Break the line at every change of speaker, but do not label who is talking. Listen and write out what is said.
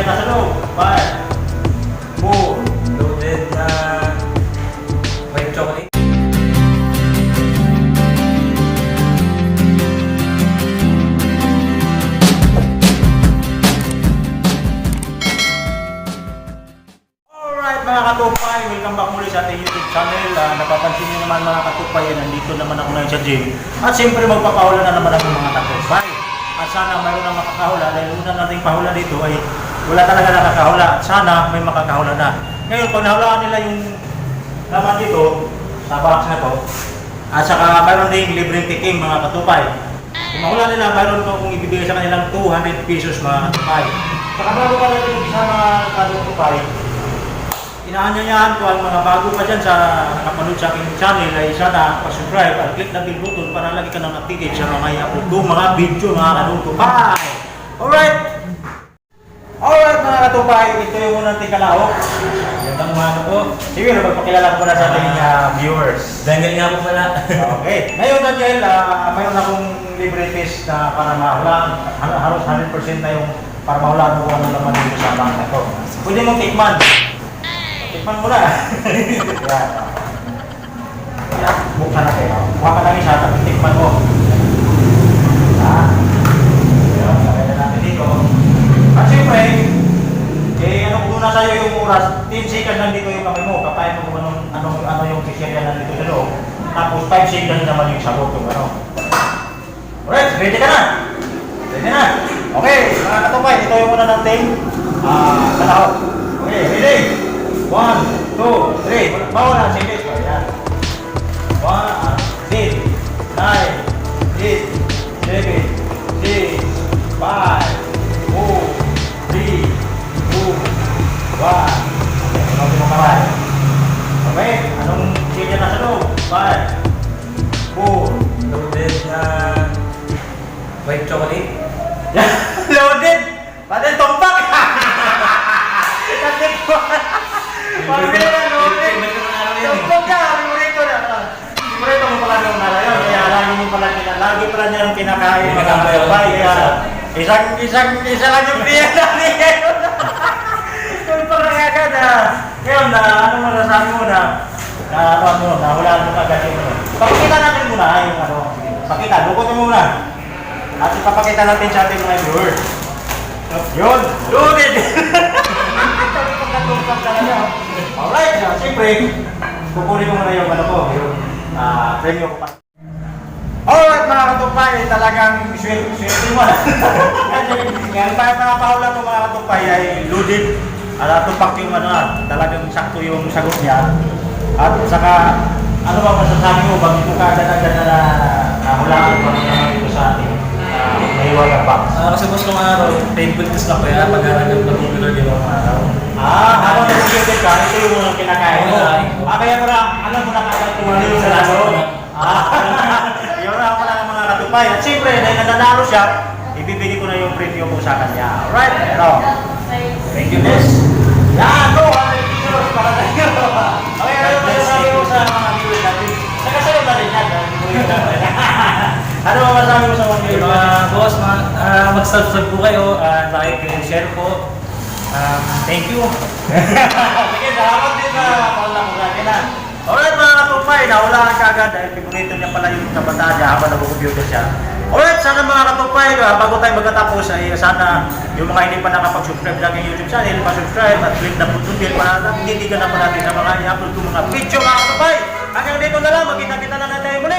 chicken nasa loob. 5, 4,
Loaded na white chocolate.
Alright mga katupay, welcome back muli sa ating YouTube channel. Napapansin niyo naman mga katupay, nandito naman ako ngayon sa gym. At siyempre magpapahula na naman ako mga katupay. At sana mayroon na makakahula dahil una nating pahula dito ay wala talaga nakakahula. At sana may makakahula na. Ngayon pag nahulaan nila yung laman dito sa box na to, at saka mayroon din libreng tikim mga katupay. Kung mahula nila, mayroon ko kung ibibigay sa kanilang 200 pesos mga katupay. Saka bago pa natin sa mga katupay, inaanyayahan ko ang mga bago pa dyan sa nakapanood sa aking channel ay sana pa-subscribe at click na bell button para lagi ka nang updated sa mga i-upload ko mga video mga katupay. Alright! Alright mga katupay, ito yung unang tikalahok. Gandang umaga po. Sige, magpakilala ko na sa ating viewers.
Daniel nga po pala.
Okay. Ngayon Daniel, mayroon akong libre test na para mahulaan. Halos 100% na yung para mahulaan mo kung ano naman dito sa bang na ito. Pwede mong tikman. Tikman mo na. Yan. Yan. Buksan natin. Buka ka lang isa, tapos tikman mo. Yan. Yan. Lagay na natin dito. At siyempre, ano muna sa'yo yung oras, 10 seconds lang dito yung kamay mo. Kapain mo kung ano yung sisirya na dito sa loob. Tapos 5 seconds naman yung sagot yung ano. Alright, ready ka na? Ready na? Okay, mga katupay, ito yung muna natin. Kalahok. Okay, ready? 1, 2, 3. Bawal na, sige. Ayan. 1, 6, 9, 8, 7, 6, 5, 4, 3, 2, 1. Okay, mo kamay. Okay, anong sige na sa loob? 5, 4.
Loaded na white chocolate.
Loaded! Pati tumpak! Kasi po! Pagkakita na loaded! Tumpak ka! Favorito na! Favorito mo pala nung nara yun. Kaya lagi mo pala lagi pala niya yung kinakain. Isa lang yung piyan natin ngayon. Tumpak na agad ngayon ano mo na sabi mo na nahulaan mo agad yung pakita natin muna yung ano. Pakita, lukot mo muna. At ipapakita natin sa ating mga viewers. Yun! Loaded! Alright, siyempre, kukunin ko muna yung ano ko, yung premyo ko pa. Alright mga katupay, talagang swerte mo na. Yan pa yung pahula ko mga katupay ay loaded. Tupak yung ano, talagang sakto yung sagot niya. At saka, ano ba masasabi mo, bakit mo kaagad-agad na nahulaan mo naman dito sa ating mahiwagang box?
Kasi boss kong araw, table test na ko yan. Pag-aragang particular din ako araw.
Habang nag-iigit ka, ito yung mga kinakain mo. Kaya mo na, alam mo na kagad tumaliw sa laso. Yun na ako lang ang mga katupay. At siyempre, dahil nananalo siya, ibibigay ko na yung preview ko sa kanya. Alright, pero. Thank you, boss. Yan, go! Para sa iyo. Okay, ano ba sabi mo sa mga viewers natin? Nakasayo na rin yan. Ano ba masabi mo sa mga viewers natin?
Boss, mag-subscribe po kayo. Like and share po. Thank you.
Sige, salamat din na pala ko natin na. Alright mga katupay, nahulaan ka agad dahil pigunito niya pala yung kabataan niya habang nag-computer siya. Alright, sana mga katupay, bago tayo magkatapos ay sana yung mga hindi pa nakapag-subscribe sa aking YouTube channel, pa-subscribe at click na button bell para hindi ka na pa natin sa mga i-upload ko mga video mga katupay. Hanggang dito na lang, magkita-kita na natin muli.